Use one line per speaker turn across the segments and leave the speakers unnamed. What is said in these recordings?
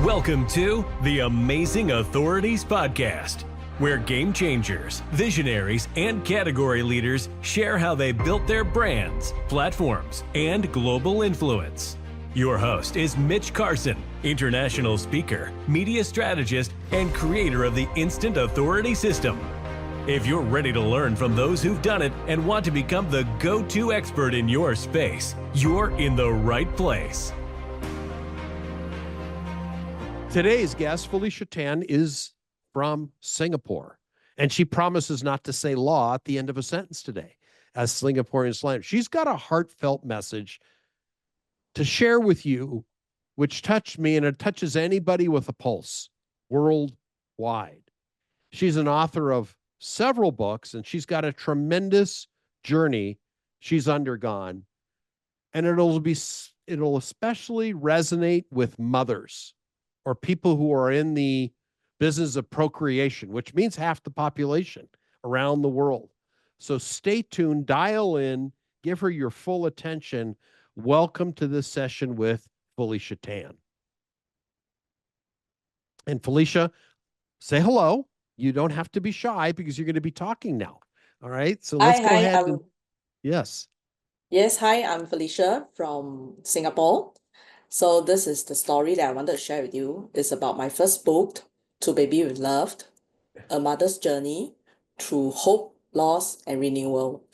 Welcome to the Amazing Authorities Podcast, where game changers, visionaries, and category leaders share how they built their brands, platforms, and global influence. Your host is Mitch Carson, international speaker, media strategist, and creator of the Instant Authority System. If you're ready to learn from those who've done it and want to become the go-to expert in your space, you're in the right place.
Today's guest, Felicia Tan, is from Singapore, and she promises not to say law at the end of a sentence today, as Singaporean slang. She's got a heartfelt message to share with you, which touched me, and it touches anybody with a pulse worldwide. She's an author of several books, and she's got a tremendous journey she's undergone, and it'll especially resonate with mothers or people who are in the business of procreation, which means half the population around the world. So stay tuned, dial in, give her your full attention. Welcome to this session with Felicia Tan. And Felicia, say hello. You don't have to be shy because you're going to be talking now. All right. So let's go ahead. Yes.
Yes. Hi, I'm Felicia from Singapore. So this is the story that I wanted to share with you. It's about my first book, To Baby with Love, A Mother's Journey Through Hope, Loss, and Renewal.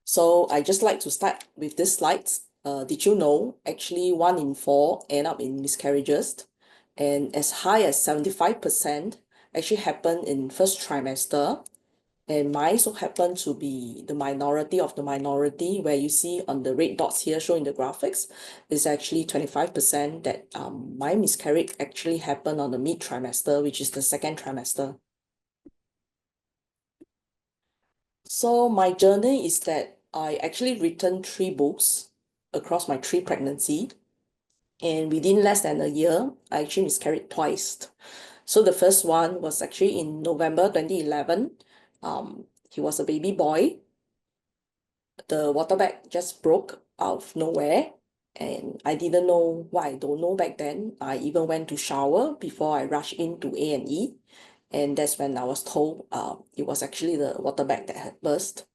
So I just like to start with this slides. Did you know actually 1 in 4 end up in miscarriages, and as high as 75% actually happen in first trimester. And mine so happen to be the minority of the minority, where you see on the red dots here showing the graphics is actually 25% that my miscarriage actually happened on the mid-trimester, which is the second trimester. So my journey is that I actually written 3 books across my 3 pregnancy. And within less than a year, I actually miscarried twice. So the first one was actually in November 2011. He was a baby boy. The water bag just broke out of nowhere, and I didn't know what I don't know back then. I even went to shower before I rushed into A&E, and that's when I was told it was actually the water bag that had burst.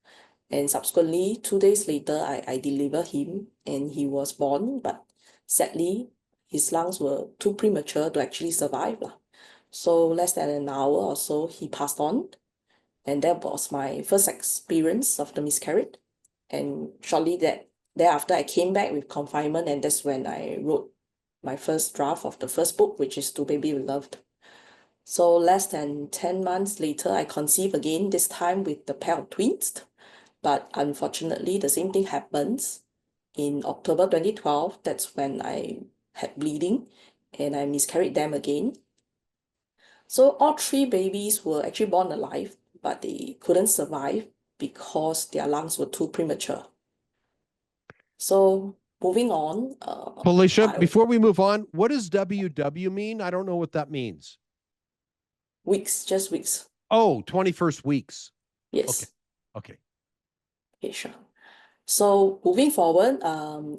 And subsequently, 2 days later, I delivered him, and he was born, but sadly, his lungs were too premature to actually survive. So less than an hour or so, he passed on. And that was my first experience of the miscarriage. And shortly thereafter, I came back with confinement, and that's when I wrote my first draft of the first book, which is To Baby with Love. So less than 10 months later, I conceived again, this time with the pair of twins. But unfortunately, the same thing happens. In October 2012, that's when I had bleeding, and I miscarried them again. So all 3 babies were actually born alive, but they couldn't survive because their lungs were too premature. So moving on.
Felicia, before we move on, what does WW mean? I don't know what that means.
Weeks, just weeks.
Oh, 21st weeks.
Yes.
Okay.
Okay, sure. So moving forward,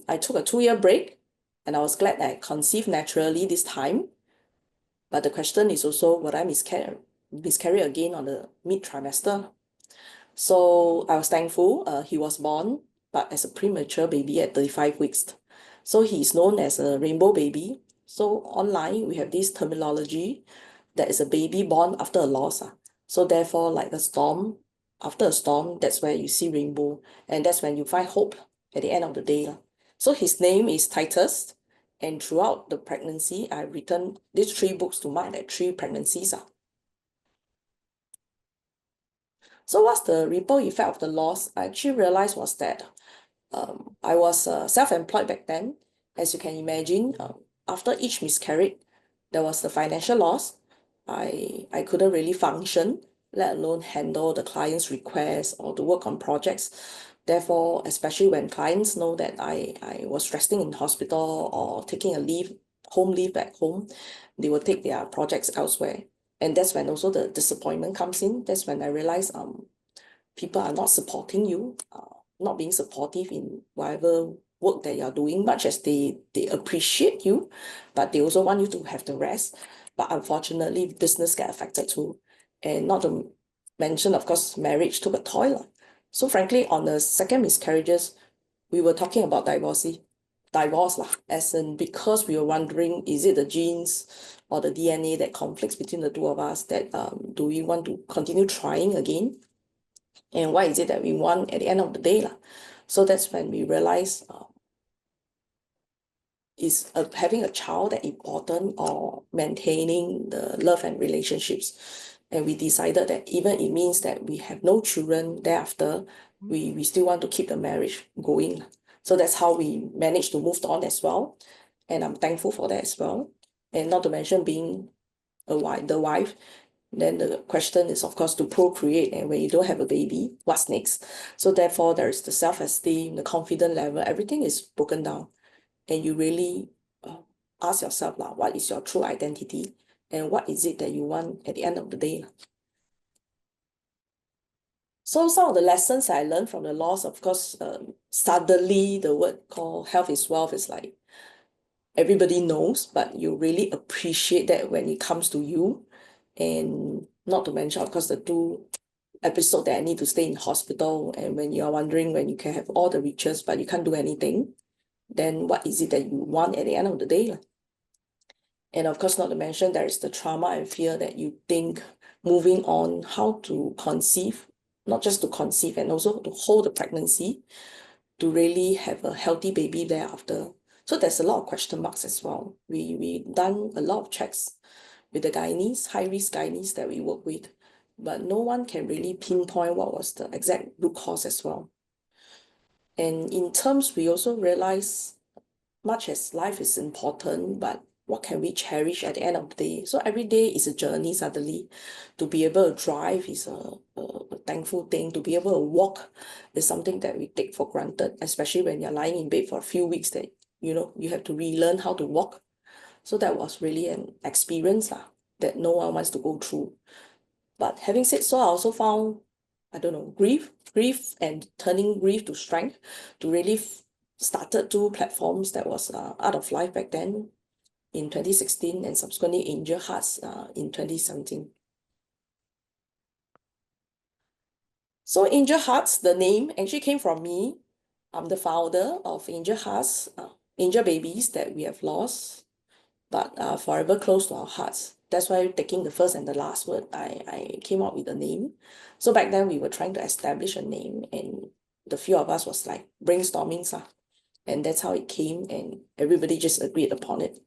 I took a 2-year break, and I was glad that I conceived naturally this time. But the question is also, would I miscarry again on the mid-trimester? So I was thankful he was born, but as a premature baby at 35 weeks. So he's known as a rainbow baby. So online, we have this terminology that is a baby born after a loss. So therefore, like a storm, after a storm, that's where you see rainbow. And that's when you find hope at the end of the day. So his name is Titus. And throughout the pregnancy, I've written these 3 books to mark that 3 pregnancies. So what's the ripple effect of the loss? I actually realized was that I was self-employed back then. As you can imagine, after each miscarriage, there was the financial loss. I couldn't really function, let alone handle the client's requests or to work on projects. Therefore, especially when clients know that I was resting in hospital or taking a leave, home leave back home, they will take their projects elsewhere. And that's when also the disappointment comes in. That's when I realized people are not supporting you not being supportive in whatever work that you're doing, much as they appreciate you, but they also want you to have the rest. But unfortunately, business get affected too. And not to mention, of course, marriage took a toll. So frankly, on the second miscarriages, we were talking about divorce lah, as in because we were wondering, is it the genes or the DNA that conflicts between the two of us that do we want to continue trying again? And what is it that we want at the end of the day lah? So that's when we realized is having a child that important or maintaining the love and relationships. And we decided that even it means that we have no children thereafter, we still want to keep the marriage going. So that's how we managed to move on as well. And I'm thankful for that as well. And not to mention being the wife, then the question is, of course, to procreate. And when you don't have a baby, what's next? So therefore, there is the self-esteem, the confidence level, everything is broken down. And you really ask yourself, what is your true identity? And what is it that you want at the end of the day? So some of the lessons I learned from the loss, of course, suddenly the word called health is wealth is like everybody knows, but you really appreciate that when it comes to you. And not to mention, of course, the 2 episodes that I need to stay in hospital, and when you're wondering when you can have all the riches, but you can't do anything, then what is it that you want at the end of the day? And of course, not to mention, there is the trauma and fear that you think moving on, how to conceive, not just to conceive, and also to hold the pregnancy, to really have a healthy baby thereafter. So there's a lot of question marks as well. We done a lot of checks with the gynaes, high-risk gynaes that we work with, but no one can really pinpoint what was the exact root cause as well. And in terms, we also realize, much as life is important, but what can we cherish at the end of the day? So every day is a journey suddenly. To be able to drive is a thankful thing. To be able to walk is something that we take for granted, especially when you're lying in bed for a few weeks that, you have to relearn how to walk. So that was really an experience that no one wants to go through. But having said so, I also found, grief and turning grief to strength, to really started 2 platforms that was Art of Life back then in 2016 and subsequently Angel Hearts in 2017. So Angel Hearts, the name actually came from me. I'm the founder of Angel Hearts, angel babies that we have lost, but forever close to our hearts. That's why taking the first and the last word, I came up with a name. So back then we were trying to establish a name, and the few of us was like brainstorming. And that's how it came, and everybody just agreed upon it.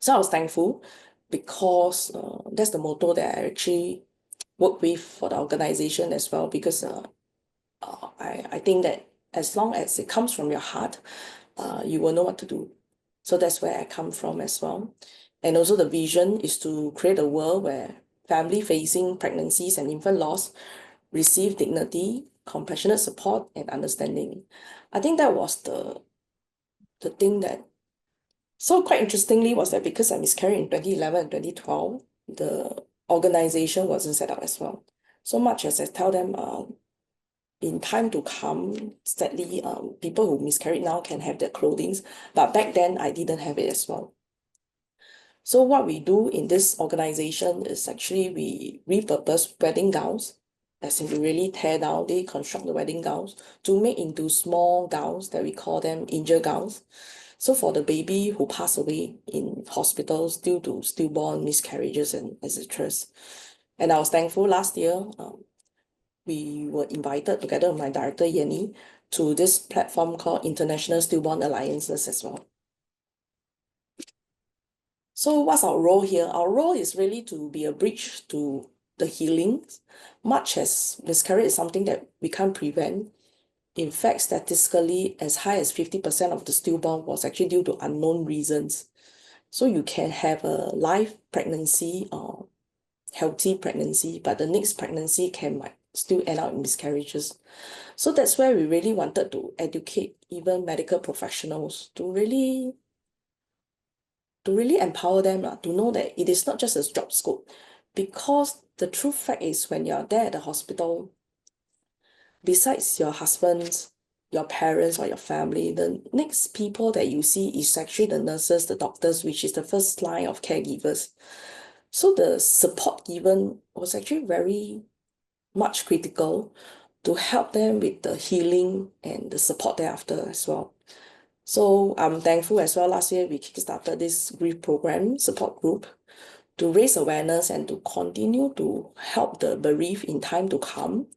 So I was thankful because that's the motto that I actually work with for the organization as well, because I think that as long as it comes from your heart, you will know what to do. So that's where I come from as well. And also the vision is to create a world where family facing pregnancies and infant loss receive dignity, compassionate support, and understanding. I think that was the thing that, so quite interestingly, was that because I miscarried in 2011 and 2012, the organization wasn't set up as well. So much as I tell them, in time to come, sadly, people who miscarried now can have their clothing, but back then I didn't have it as well. So what we do in this organization is actually we repurpose wedding gowns, as in we really tear down, deconstruct the wedding gowns to make into small gowns that we call them angel gowns. So for the baby who passed away in hospitals due to stillborn, miscarriages, and etc. And I was thankful last year, we were invited together with my director, Yenny, to this platform called International Stillborn Alliances as well. So what's our role here? Our role is really to be a bridge to the healing, much as miscarriage is something that we can't prevent. In fact, statistically, as high as 50% of the stillborn was actually due to unknown reasons. So you can have a live pregnancy or healthy pregnancy, but the next pregnancy might still end up in miscarriages. So that's where we really wanted to educate even medical professionals to really empower them to know that it is not just a job scope. Because the true fact is, when you're there at the hospital, besides your husband, your parents or your family, the next people that you see is actually the nurses, the doctors, which is the first line of caregivers. So the support given was actually very much critical to help them with the healing and the support thereafter as well. So I'm thankful as well. Last year, we kickstarted this grief program support group to raise awareness and to continue to help the bereaved in time to come,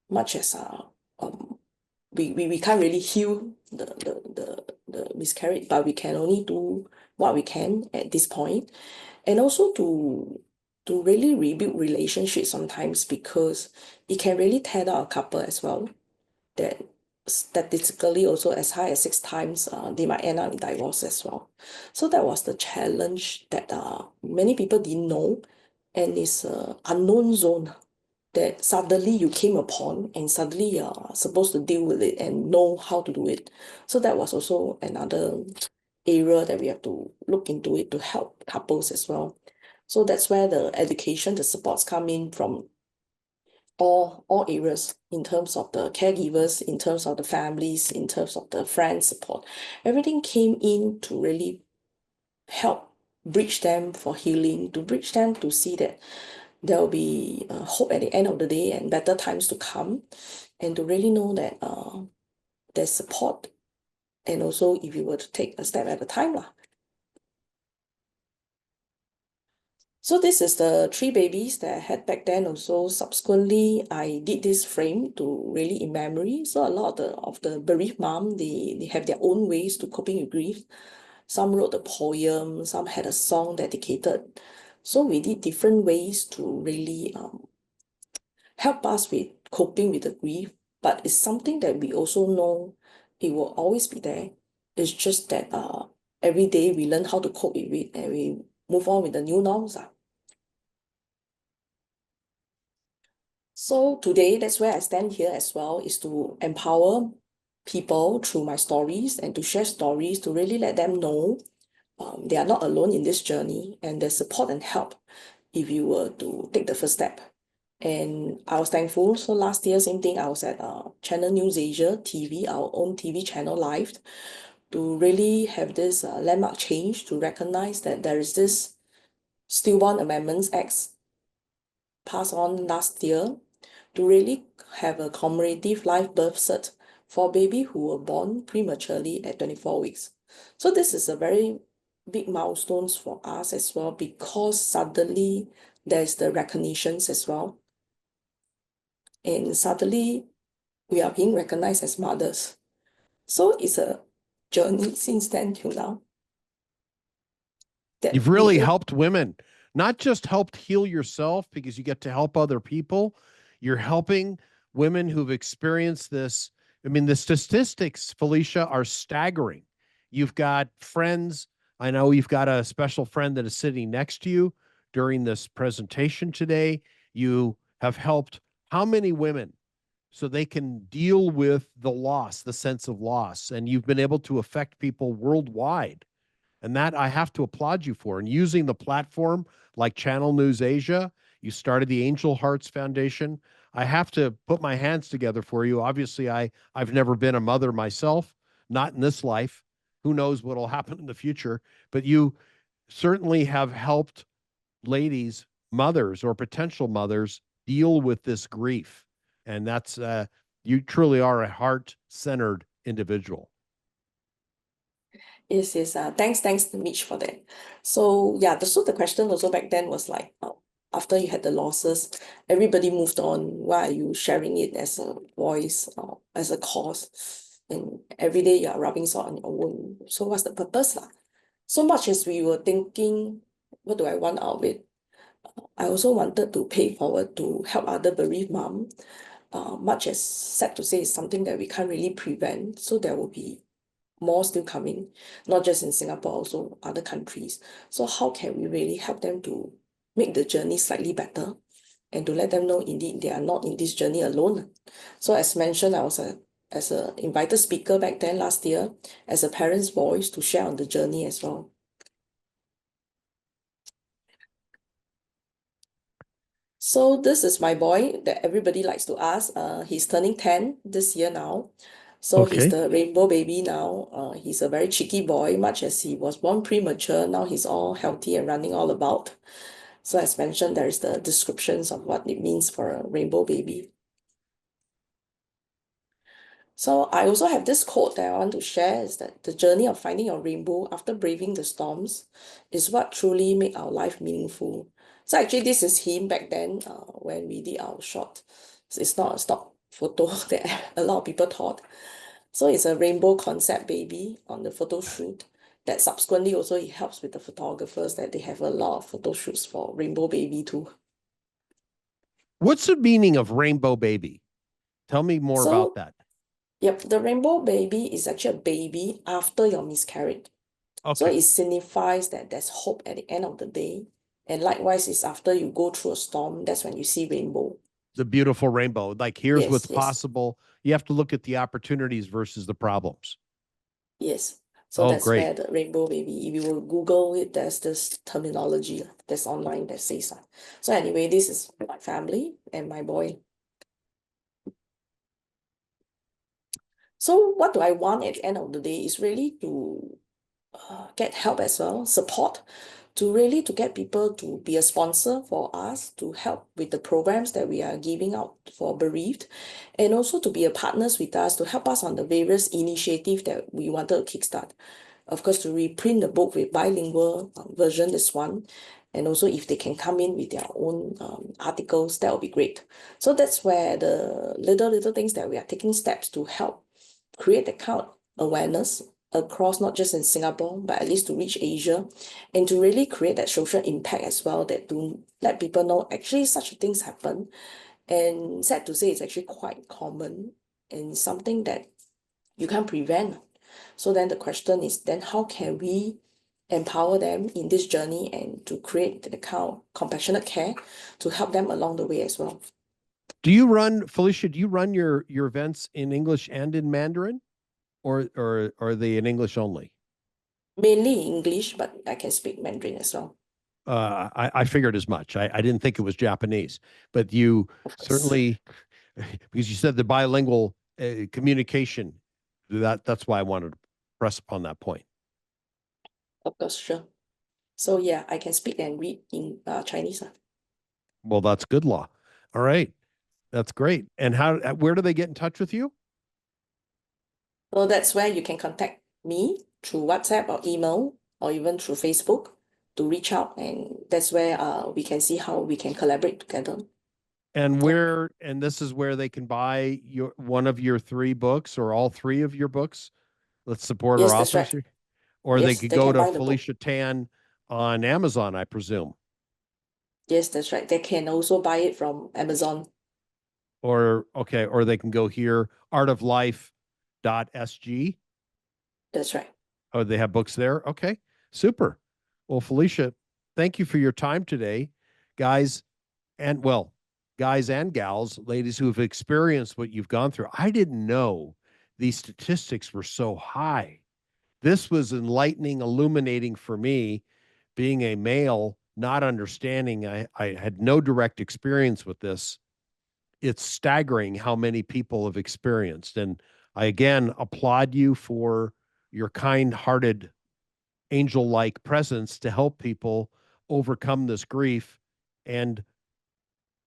much as we can't really heal the miscarriage, but we can only do what we can at this point. And also to really rebuild relationships sometimes, because it can really tear down a couple as well. That statistically also as high as 6 times they might end up in divorce as well. So that was the challenge that many people didn't know, and it's a unknown zone that suddenly you came upon, and suddenly you're supposed to deal with it and know how to do it. So that was also another area that we have to look into it to help couples as well. So that's where the education, the supports come in from all areas, in terms of the caregivers, in terms of the families, in terms of the friend support. Everything came in to really help bridge them for healing, to bridge them to see that there will be hope at the end of the day and better times to come, and to really know that there's support, and also if you were to take a step at a time lah. So this is the 3 babies that I had back then. Also subsequently, I did this frame to really in memory. So a lot of the bereaved mom, they have their own ways to coping with grief. Some wrote a poem, some had a song dedicated. So we did different ways to really help us with coping with the grief. But it's something that we also know it will always be there. It's just that every day we learn how to cope with it, and we move on with the new norms. So today, that's where I stand here as well, is to empower people through my stories and to share stories, to really let them know they are not alone in this journey, and there's support and help if you were to take the first step. And I was thankful. So last year, same thing, I was at Channel News Asia TV, our own TV channel live, to really have this landmark change, to recognize that there is this Stillborn Amendments Act passed on last year, to really have a commemorative live birth cert for baby who were born prematurely at 24 weeks. So this is a very big milestones for us as well, because suddenly there's the recognitions as well. And suddenly we are being recognized as mothers. So it's a journey since then till now.
You've really helped women, not just helped heal yourself because you get to help other people. You're helping women who've experienced this. I mean, the statistics, Felicia, are staggering. You've got friends. I know you've got a special friend that is sitting next to you during this presentation today. You have helped how many women so they can deal with the loss, the sense of loss, and you've been able to affect people worldwide. And that I have to applaud you for. And using the platform like Channel News Asia, you started the Angel Hearts Foundation. I have to put my hands together for you. Obviously, I've never been a mother myself, not in this life. Who knows what will happen in the future? But you certainly have helped ladies, mothers, or potential mothers deal with this grief. And that's, you truly are a heart-centered individual.
Yes, thanks, Mitch, for that. So yeah, so the question also back then was like, after you had the losses, everybody moved on. Why are you sharing it as a voice or as a cause? And every day you're rubbing salt on your wound. So what's the purpose lah? So much as we were thinking, what do I want out of it? I also wanted to pay forward to help other bereaved mom. Much as sad to say, is something that we can't really prevent. So there will be more still coming, not just in Singapore, also other countries. So how can we really help them to make the journey slightly better, and to let them know indeed they are not in this journey alone? So as mentioned, I was as a invited speaker back then last year, as a parent's voice to share on the journey as well. So this is my boy that everybody likes to ask. He's turning 10 this year now. So he's
Okay.
the rainbow baby now. He's a very cheeky boy, much as he was born premature. Now he's all healthy and running all about. So as mentioned, there is the descriptions of what it means for a rainbow baby. So I also have this quote that I want to share is that the journey of finding your rainbow after braving the storms is what truly made our life meaningful. So actually this is him back then when we did our shot. So it's not a stock photo that a lot of people thought. So it's a rainbow concept baby on the photo shoot that subsequently also it helps with the photographers that they have a lot of photo shoots for rainbow baby too.
What's the meaning of rainbow baby? Tell me more about
So
that.
yep, the rainbow baby is actually a baby after your miscarriage. So
Okay.
it signifies that there's hope at the end of the day. And likewise, it's after you go through a storm, that's when you see rainbow.
The beautiful rainbow. Like, here's what's
Yes, yes,
possible. You have to look at the opportunities versus the problems.
yes. So
Oh,
that's
great.
where the rainbow baby, if you will Google it, there's this terminology that's online that says that. So anyway, this is my family and my boy. So what do I want at the end of the day is really to get help as well, support, to really to get people to be a sponsor for us to help with the programs that we are giving out for bereaved, and also to be a partners with us to help us on the various initiatives that we wanted to kickstart. Of course, to reprint the book with bilingual version, this one, and also if they can come in with their own articles, that would be great. So that's where the little things that we are taking steps to help create that kind of awareness across not just in Singapore, but at least to reach Asia and to really create that social impact as well, that to let people know actually such things happen. And sad to say, it's actually quite common and something that you can't prevent. So then the question is then how can we empower them in this journey and to create the kind of compassionate care to help them along the way as well.
Do you run, Felicia, do you run your events in English and in Mandarin? Or are they in English only?
Mainly English, but I can speak Mandarin as well.
I figured as much. I didn't think it was Japanese, but you
Of course.
certainly, because you said the bilingual communication, that's why I wanted to press upon that point.
Of course, sure. So yeah, I can speak and read in Chinese.
Well, that's good law. All right. That's great. And where do they get in touch with you?
So that's where you can contact me through WhatsApp or email or even through Facebook to reach out, and that's where we can see how we can collaborate together.
And this is where they can buy one of your 3 books or all 3 of your books. Let's support
Yes,
our
that's
authors
right.
here. Or they
Yes,
could
they
go
can
to
buy the book.
Felicia Tan on Amazon, I presume.
Yes, that's right. They can also buy it from Amazon.
Or they can go here, artoflife.sg.
That's right.
Oh, they have books there. Okay, super. Well, Felicia, thank you for your time today, guys and gals, ladies who have experienced what you've gone through. I didn't know these statistics were so high. This was enlightening, illuminating for me, being a male, not understanding. I had no direct experience with this. It's staggering how many people have experienced. And I again applaud you for your kind-hearted, angel-like presence to help people overcome this grief and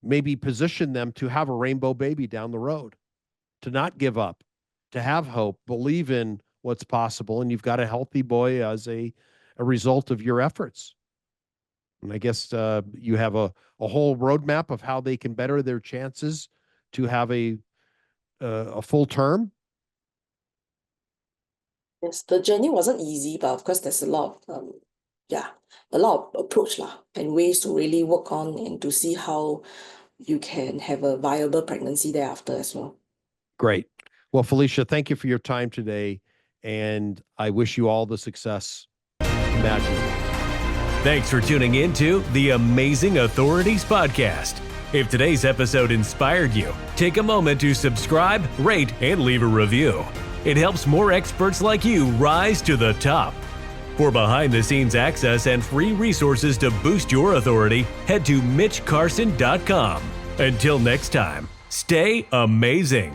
maybe position them to have a rainbow baby down the road, to not give up, to have hope, believe in what's possible. And you've got a healthy boy as a result of your efforts. And I guess you have a whole roadmap of how they can better their chances to have a full term.
Yes, the journey wasn't easy, but of course there's a lot of a lot of approach and ways to really work on and to see how you can have a viable pregnancy thereafter as well.
Great. Well, Felicia, thank you for your time today, and I wish you all the success imaginable.
Thanks for tuning in to the Amazing Authorities Podcast. If today's episode inspired you, take a moment to subscribe, rate, and leave a review. It helps more experts like you rise to the top. For behind-the-scenes access and free resources to boost your authority, head to MitchCarson.com. Until next time, stay amazing.